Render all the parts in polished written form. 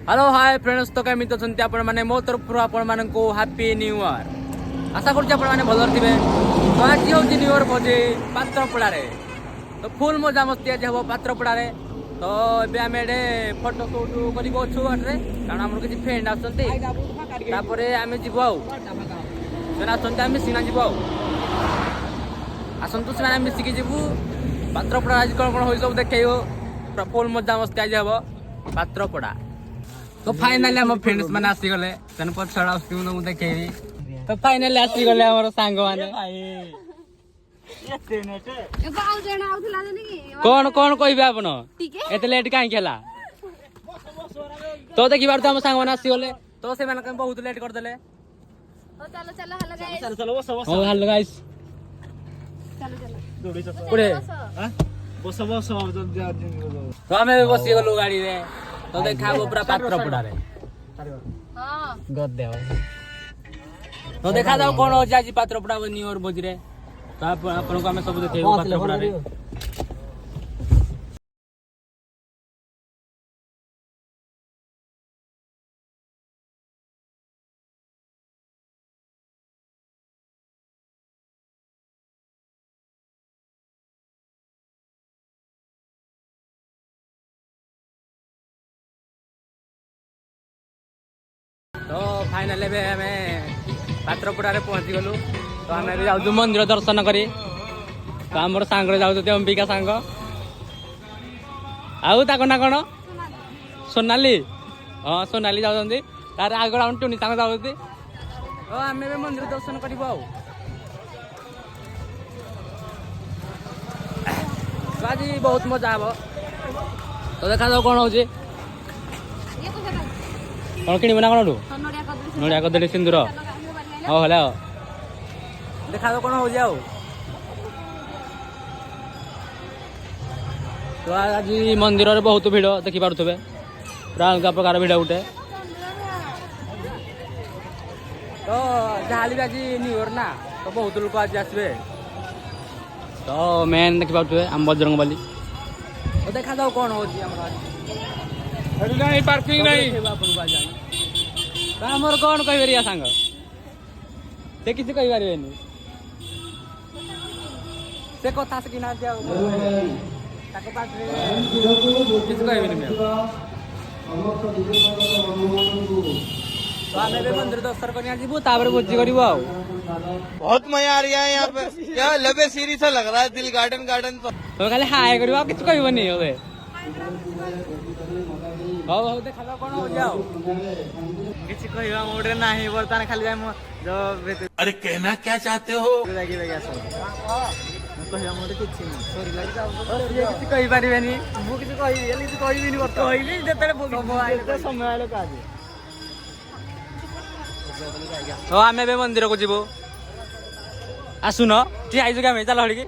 Hello hi friends तो केमिति अछंती आपण माने मो तरफ आपण माने को हैप्पी न्यू ईयर आशा करछि आपण माने भलर थिबे। तो आज होछि न्यू ईयर भोजी पात्रपड़ा रे तो फुल मजा मस्ती आज हबो पात्रपड़ा रे। तो एबे हम एडे फोटो शूट करिबो छु अटरे कारण हमर किछि फ्रेंड आछंती तापरे आमे जिबो आउ सेना आछंती आमे सिना जिबो आउ आसंतु सेना आमे सिकि जिबु पात्रपड़ा आज कोन कोन होई सब देखैयो फुल मजा मस्ती आज हबो पात्रपड़ा। तो फाइनली हम फ्रेंड्स माने आसी गले तन पछड़ा आसी मु देखेबी। तो फाइनली आसी गले हमर सांग माने कौन कौन कहबे आपण एते लेट काहे केला तो देखि बार तो हम सांग माने आसी गले तो से माने बहुत लेट कर देले। ओ चलो चलो हेलो गाइस चलो चलो बस बस ओ हेलो गाइस चलो चलो दोड़ी चलो पुरे हां बस बस तो हमें बसी गलो गाड़ी रे तो देखा वो पूरा पात्रपड़ा रे हां गद देव तो देखा जाओ कोन हो जाजी पात्रपड़ा न्यू ईयर भोज रे तो आपन को हमें सब देखेबो पात्रपड़ा रे। तो फाइनल हमें पात्रपड़ा रे पहुंची गलु तो हमें भी जाऊ मंदिर दर्शन करी तो हमर सांग रे जाऊ अंबिका सांग आउ ताको ना कोन सोनाली हां सोनाली जाउंदी तार आगळ आउन टुनी सांग जाउंदी तो हमें भी मंदिर दर्शन करिबो आउ आज बहुत मजा आबो तो देखा जाऊ कोन होजी कौन किणी बना कौन नड़िया कदली सिंदूर हाँ हेलो देखा कौन हो जाओ। तो आज मंदिर रे बहुत भिड़ देखि पारुथबे पूरा अलग प्रकार भिड़ उठे तो जहाली आज न्यू ईयर ना तो बहुत लोग आज आसबे तो मेन देखि पारुथबे हम बजरंग बली तो देखा जाओ कौन हो पार्किंग नहीं हमर कौन कहबेरिया सांग से किसी कहि पारिबेनी से कथा से किना दिया ताको पास रे किसी कहबेनी मैं तो हमें भी मंदिर दर्शन करने जीबू तापर भोजी करिबो आ बहुत मजा आ रहा है यहाँ पे क्या लबे सीरी सा लग रहा है दिल गार्डन गार्डन तो खाली हाय करिबो किछ कहबेनी होबे हाउ हाउ देखा जाओ कोन हो जाओ किछि कहबा मोडरे नाही बर्तन खाली जाय जो अरे कहना क्या चाहते हो लागी लागी आसो कहबा मोडे किछि नहीं सॉरी लागी जाओ ये किछि कहि पारिबेनी मु किछि कहि एली किछि कहिबिनी बत कहिबी जेतरे समय आइले समय आइले काजी तो हमें बे मंदिर को जीवो आसुन ती आइजो के चल हड़ी के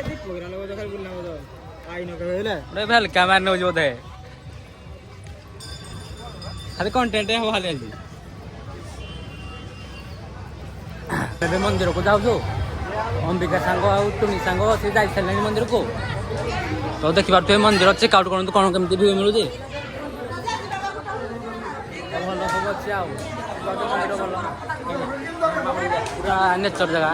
दी प्रोग्राम लगो खाली बुलना मो आई न कहले रे भेल कैमरा न जो दे खाली कंटेंट है वाले आज बे मंदिर को जाऊ जो अंबिका सांग आ टुनी सांग से जाई छले मंदिर को तो देखि बार तो मंदिर चेक आउट करन तो कोन केमती व्यू मिलु जे भलो सब अछि आ मंदिर भलो पूरा नेचर जगह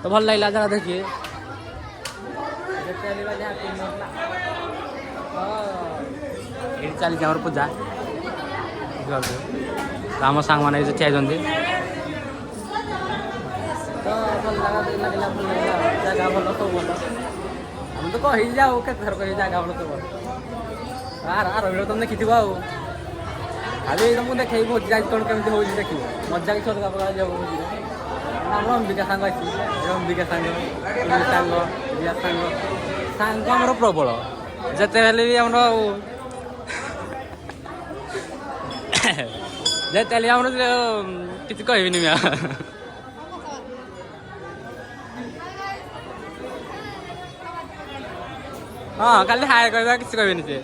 तो भल लागला जगह देखिए चली जाओ पूजा राम सांग मैंने ठिया तो भल लगा जगह भल सब भल हम तो कही जाओ के जगह भल सब आर तुम देखी खाली तुमको देखे भोज जाए कौन केमती हो देख मजा कि छोटा प्रकार जाओ आम अंबिका सांग अच्छी अंबिका सांग सांग रिया सांग सांग आमर प्रबल जिते भी आम जिते आम किसी कहबिनी हाँ खाली हाय कह किसी कहबिनी से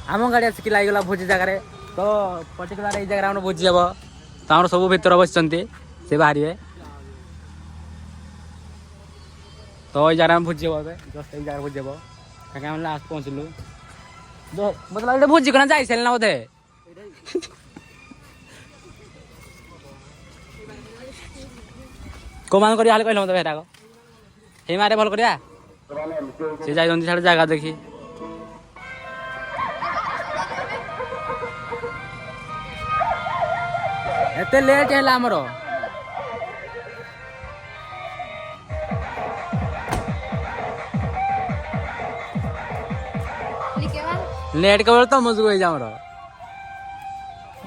आम गाड़ी आसिक लगला भोजी जगार तो पर्टिकुलर ये जगह भोजी हम तो आम सब भितर बस से बाहर तो ये जगह में भोजी हे जस्ट ये जगह भोजी हे कहीं हम लास्ट पहुँचलु मतलब ये भोजी करना जाई ना बोधे कमान करिया कहल मत हेटा हे मारे भल करिया से जाई जंदी जगह देखी एते लेट है हमरो लेट के तो मुझको ही जामरो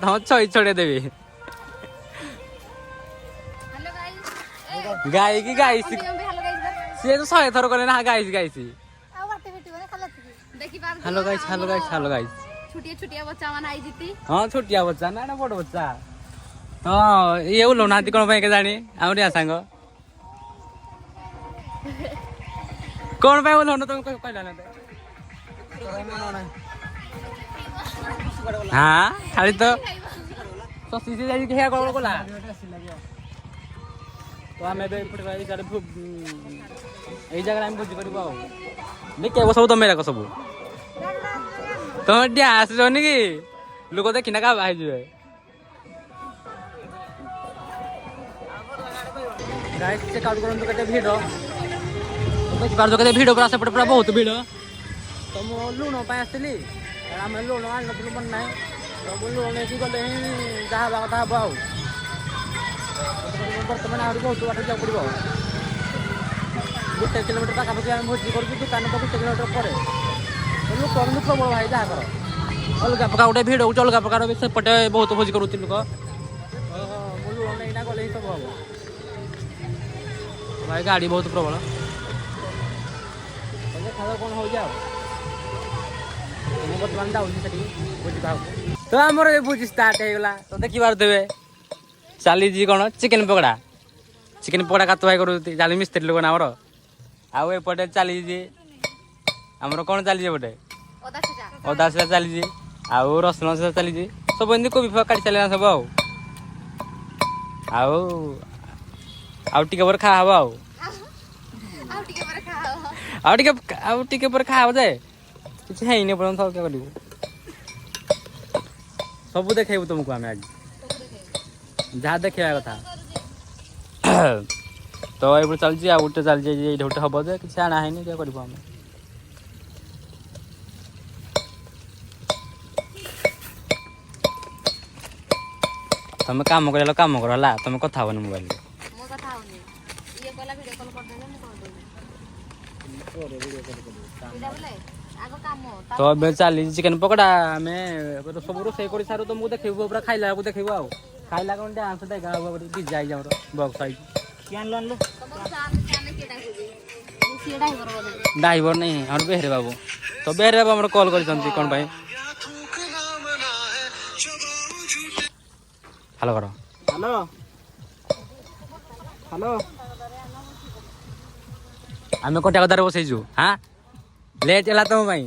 तो छोई छोड़े देवी गाय की गाय सी तो 100 थर करे ना guys guys hello guys hello guys hello guys छुटिया बच्चा मन आई जीती हां छुटिया बच्चा ना बड़ बच्चा हां ये उलो नाती कोन पे के जानी आउरिया संग कोन पे उलो न तुम कहला ना हां खाली तो सीधे जाई के कोन कोला तो हमें बे फुटबाई कर এই জায়গা আমি বুঝি করব দেখে বসব তো মেরা কসব তো ডিয়া আসছো নাকি লোক দেখি না কা ভাই যাবে गाइस चेक आउट करन तो केते भीड़ तो बार जो केते भीड़ पूरा सेपटे पूरा बहुत भीड़ तो मो लुण पाए आसली हम लुण आन नथलु मन नाही तो बोलु ने की गले जहा बा कथा बाऊ वर्तमान आउट बहुत बाटे जा पड़िबो 1 किलोमीटर पाखा पाखी हम भोजी करू दुकान तो 1 किलोमीटर परे लोक कम लोक बड़ भाई जा कर अलगा प्रकार उठे भीड़ उठ अलगा प्रकार सेपटे बहुत भोजी करूती लोक बोलु ने ना गले सब हो भाई गाड़ी बहुत प्रबल खावा कौन हो जाओ बर्तमान जाऊँगी भोजी खाओ तो आमर ये भोजी स्टार्ट होगा तो देखी पारे चली कौन चिकेन पकड़ा कात भाई कर चली मिस्त्री लोक ना आमर आउ एपटे चली आमर कौन चली पटे अदा सीधा चली आउ रसुण सीधा चली सब एमती कोबी काटी चलना सब आउ टिके पर खा हबो आउ टिके पर खा हबो जे किछ है नै पड़न सब के करिवो सब देखेबो तुमको हमें आज जहाँ देखा कथा तो ये चलती आ उठे चल जाए उठे हम जे किसी आना है क्या कर तुम काम कर काम कर तुम कथा हो मोबाइल तो अब चली चिकेन पकड़ा आम सब रोसे कर सारू तुमको देख पूरा खाइला देखेबू आ खाइला कौन डांस देखा पिज्जा आई जाओ बक्स आई ड्राइवर नहीं हम बेहरे बाबू तो बेहरे बाबू हमारे कॉल कर कौन भाई हेलो करो हेलो हेलो आम कंटा कदार बसईचु हाँ लेट है तुम भाई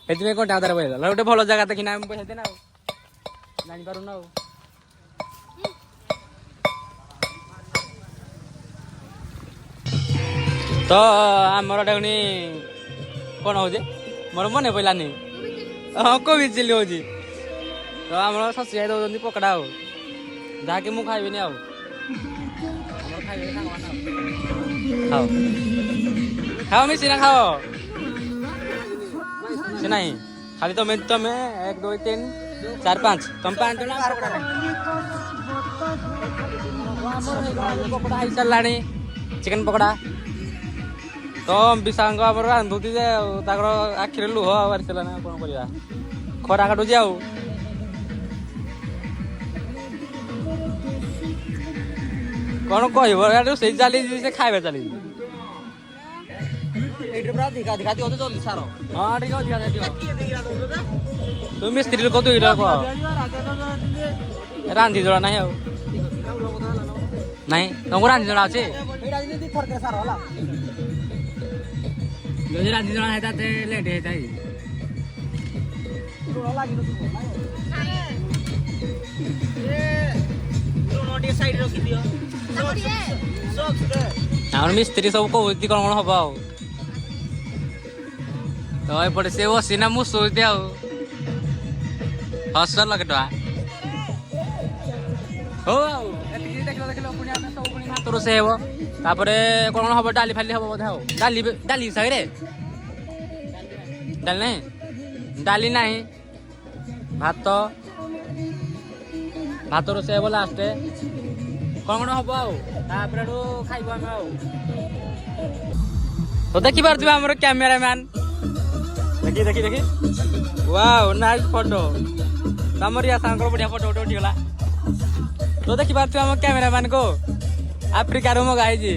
ये कंटा कदार बस गोटे भल जगह देखना पैसा देना जापार ना तो आमर डेनी कौन हो मोर मन पड़ानी हाँ कोबी चिल्ली हो तो आम शशि दौरान पकड़ा हो जहाँकि मुझे खाइबी आउ खाओ खाओ मिसी खाओ से नहीं खाली तुम्हें 1 2 3 4 5 तुम 5 जन पकड़ा ही चलला चिकेन पकड़ा तो विशांग रांधुती आखिरे लुह बाहर ना कौन कर खरा काटुची आउ कौन कह से चली से खाइबा चली हाँ ठीक तुम मिस्त्री लोक दुईटा कह रांधि जड़ा ना नहीं तुमको रांधि जड़ा अच्छे रांधि जड़ा है लेट है साइड रखी दियो ଆମର ମିସ୍ତ୍ରୀ ସବୁ କହୁଛି କଣ କଣ ହବ ଆଉ ତ ଏପଟେ ସେ ବସିନା ମୁଁ ଶୋଉଛି ଆଉ ହସ ଲକ୍ଷେ ଟଙ୍କା ହଉ ଆଉ ଏତିକି ଦେଖିଲ ପୁଣି ଆମେ ସବୁ ପୁଣି ଭାତ ରୋଷେଇ ହେବ ତାପରେ କଣ କଣ ହବ ଡାଲି ଫାଲି ହବ ବୋଧେ ଆଉ ଡାଲି ସାଙ୍ଗରେ ଡାଲି ନାହିଁ ଭାତ ରୋଷେଇ ହେବ ଲାଷ୍ଟ କଣ କଣ ହବ ଆଉ ତାପରେ ଏଠୁ ଖାଇବୁ ଆମେ ଆଉ ତ ଦେଖିପାରୁଥିବେ ଆମର କ୍ୟାମେରାମ୍ୟାନ ଦେଖି ୱାଓ ନାଇସ୍ ଫଟୋ ତମର ୟା ସାଙ୍ଗର ବଢିଆ ଫଟୋ ଗୋଟେ ଉଠିଗଲା ତ ଦେଖିପାରୁଥିବେ ଆମ କ୍ୟାମେରାମ୍ୟାନ କୁ ଆଫ୍ରିକାରୁ ମଗା ହେଇଛି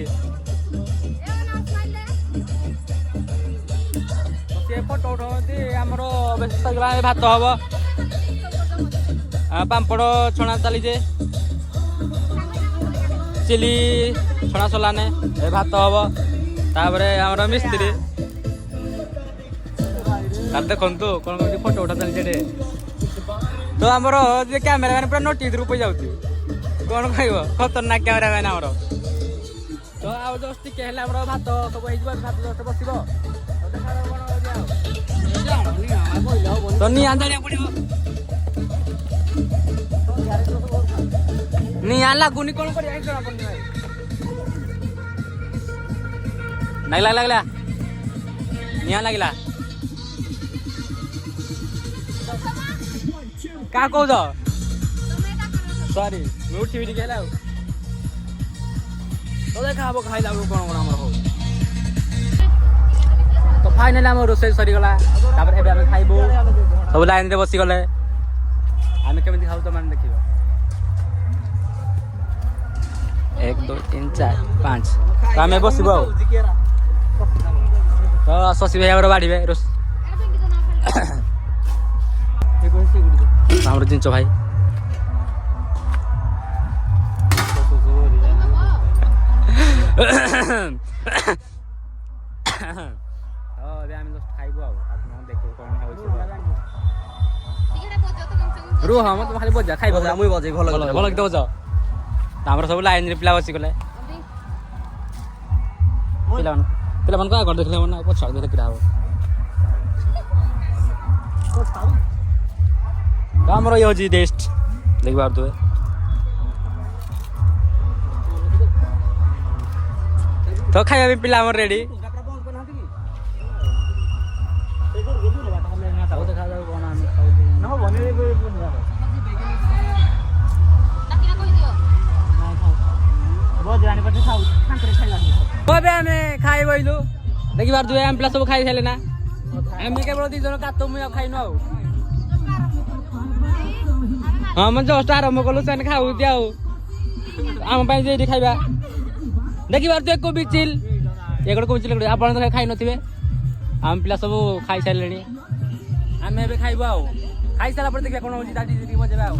ସେ ଫଟୋ ଉଠାଉଛନ୍ତି ଆମର ବେଶୀ ସରିଗଲା ଭାତ ହବ ପାମ୍ପଡ଼ ଛଣା ଚାଲିଛେ ଚିଲି ଛଣା ସରିଲାନେ ଏ ଭାତ ହବ ତାପରେ ଆମର ମିସ୍ତ୍ରୀ ତାର ଦେଖନ୍ତୁ କଣ କେମିତି ଫଟୋ ଉଠା ଚାଲିଛି ଏଠି ତ ଆମର ଯେ କ୍ୟାମେରାମ୍ୟାନ ପୁରା ନୋଟିସ୍ ରୁ ପଇ ଯାଉଛି କଣ କହିବ ଖତରନାକ କ୍ୟାମେରାମ୍ୟାନ ଆମର ତ ଆଉ ଜଷ୍ଟ ଟିକେ ହେଲେ ଆମର ଭାତ ସବୁ ହେଇଯିବ ଭାତ ଜଷ୍ଟ ବସିବ ତ ନିଆଁ ଜାଣିବାକୁ ପଡିବ ନିଆଁ ଲାଗୁନି କଣ କରିବା ଜଣା ପଡୁନି ଭାଇ ଲାଗିଲା ନିଆଁ ଲାଗିଲା କାହା କହୁଛ ସରି ମୁଁ ଉଠିବି ଟିକେ ହେଲା ଆଉ ତ ଦେଖା ହବ ଖାଇଲା ବେଳକୁ କଣ ଆମର ହଉ ତ ଫାଇନାଲି ଆମ ରୋଷେଇ ସରିଗଲା ତାପରେ ଏବେ ଆମେ ଖାଇବୁ ସବୁ ଲାଇନରେ ବସିଗଲେ ଆମେ କେମିତି ଖାଉ ତ ମାନେ ଦେଖିବ 1 2 3 4 5 ତ ଆମେ ବସିବୁ ଆଉ ତ ଶଶୀ ଭାଇ ଆମର ବାଢିବେ ଆମର ଜିନିଷ ଭାଇ ଏବେ ଆମେ ଜଷ୍ଟ ଖାଇବୁ ଆଉ ଆପଣ ଦେଖିବୁ କଣ ହଉଛି ରୁହ ମତେ ଖାଲି ବଜା ଖାଇବ ମୁଇଁ ବଜେଇ ଭଲ ଗୀତ ବଜାଅ ଆମର ସବୁ ଲାଇନରେ ପିଲା ବସିଗଲେ ପିଲାମାନଙ୍କୁ ଆଗରେ ଦେଖିଲେ ହବ ନା ପଛ ଦେଖିଲେ କିରା ହବ ତ ଆମର ଇଏ ହଉଛି ଟେଷ୍ଟ ଦେଖିପାରୁଥିବେ ତ ଖାଇବା ବି ପିଲା ଆମର ରେଡି ଏବେ ଆମେ ଖାଇ ବଇଲୁ ଦେଖିପାରୁଥିବେ ଆମେ ପିଲା ସବୁ ଖାଇ ସାରିଲେ ନା ଆମେ କେବଳ 2 ଜଣ କାତ ମୁଇଁ ଆଉ ଖାଇନୁ ଆଉ ହଁ ମୁଁ ଜଷ୍ଟ ଆରମ୍ଭ କଲୁ ସେମାନେ ଖାଉଛି ଆଉ ଆମ ପାଇଁ ଯେ ଏଠି ଖାଇବା ଦେଖିପାରୁଥିବେ କୋବି ଚିଲ୍ ଏଗୁଡା କୋବି ଚିଲ୍ ଆପଣ ତ ଖାଇ ନଥିବେ ଆମ ପିଲା ସବୁ ଖାଇ ସାରିଲେଣି ଆମେ ଏବେ ଖାଇବୁ ଆଉ ଖାଇସାରିଲା ପରେ ଦେଖିବା କଣ ହଉଛି ଟିକେ ମଜା ଆଉ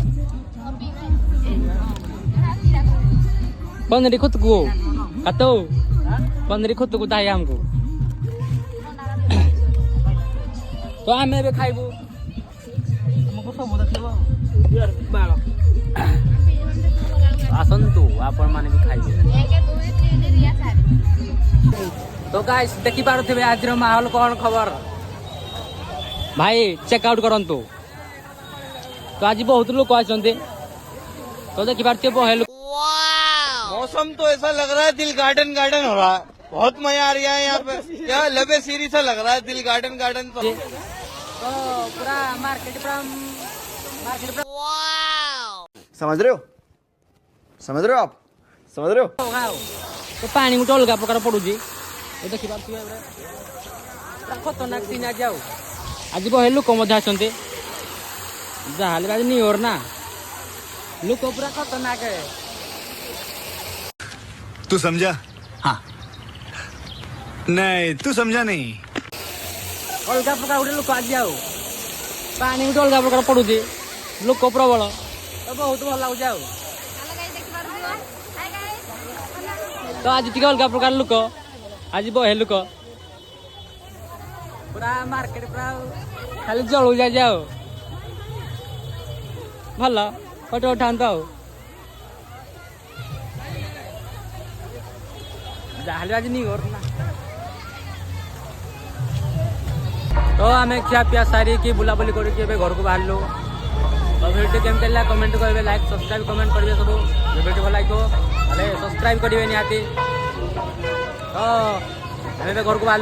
पंद्री खुद को कतो 15 खुद को दाई हमको तो आमे बे खाइबो हमको सब देखबो यार बालो आसंतु आपण माने भी खाइबे 1 2 3 रिया सारी तो गाइस देखि पारुथिबे आजिर माहौल कोन खबर भाई चेक आउट करंतु तो आज बहुत लोग आछंते तो देखि पारुथिबे बहेल मौसम तो ऐसा लग रहा है दिल गार्डन गार्डन हो रहा है बहुत मजा आ रहा है यहाँ पे क्या लबे सीरी सा लग रहा है दिल गार्डन गार्डन तो पूरा मार्केट समझ रहे हो आप समझ रहे हो तो पानी गोटे अलग प्रकार पड़ू देखी पारे खतरनाक सीन आज आज बहे लोक आसते जहाँ आज न्यू इयर ना लोक पूरा खतरनाक है तू समझा? हाँ नहीं तू समझा नहीं अलग प्रकार गोटे लोक आज पानी गोटे अलग प्रकार पड़ू लोक प्रबल तो बहुत भल लगे तो आज टी अलग प्रकार लोक आज बहे लोक पूरा मार्केट पूरा खाली जलू जाए भल फोटो उठात ଯାହାହେଲେ ଆଜି ନି ଘର ନା तो आम खिया पिया सारी बुलाबुली करके घर को बाहर तो भिडियो केमती लगा कमेंट करेंगे लाइक सब्सक्राइब कमेंट करेंगे सब भिडियो भल लगे सब्सक्राइब करेंगे निहाती तो घर को बाहर